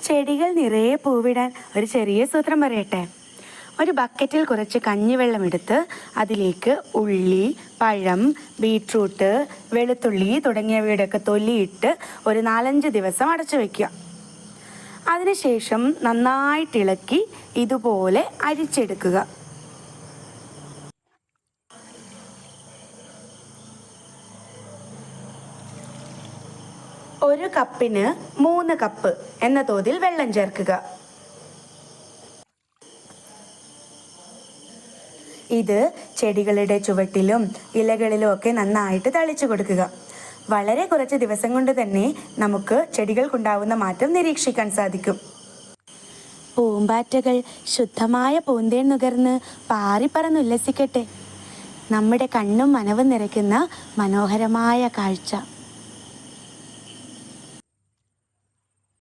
ചെടികൾ നിറയെ പൂവിടാൻ ഒരു ചെറിയ സൂത്രം പറയട്ടെ. ഒരു ബക്കറ്റിൽ കുറച്ച് കഞ്ഞിവെള്ളം എടുത്ത് അതിലേക്ക് ഉള്ളി, പഴം, ബീട്രൂട്ട്, വെളുത്തുള്ളി തുടങ്ങിയവയുടെയൊക്കെ തൊലിയിട്ട് ഒരു 4-5 ദിവസം അടച്ചു വയ്ക്കുക. അതിനുശേഷം നന്നായിട്ട് ഇളക്കി ഇതുപോലെ അരിച്ചെടുക്കുക. ഒരു കപ്പിന് 3 കപ്പ് എന്ന തോതിൽ വെള്ളം ചേർക്കുക. ഇത് ചെടികളുടെ ചുവട്ടിലും ഇലകളിലും ഒക്കെ നന്നായിട്ട് തളിച്ചു കൊടുക്കുക. വളരെ കുറച്ച് ദിവസം കൊണ്ട് തന്നെ നമുക്ക് ചെടികൾക്കുണ്ടാവുന്ന മാറ്റം നിരീക്ഷിക്കാൻ സാധിക്കും. പൂമ്പാറ്റകൾ ശുദ്ധമായ പൂന്തേൻ നുകർന്ന് പാറിപ്പറന്നുല്ലസിക്കട്ടെ. നമ്മുടെ കണ്ണും മനവും നിറയ്ക്കുന്ന മനോഹരമായ കാഴ്ച.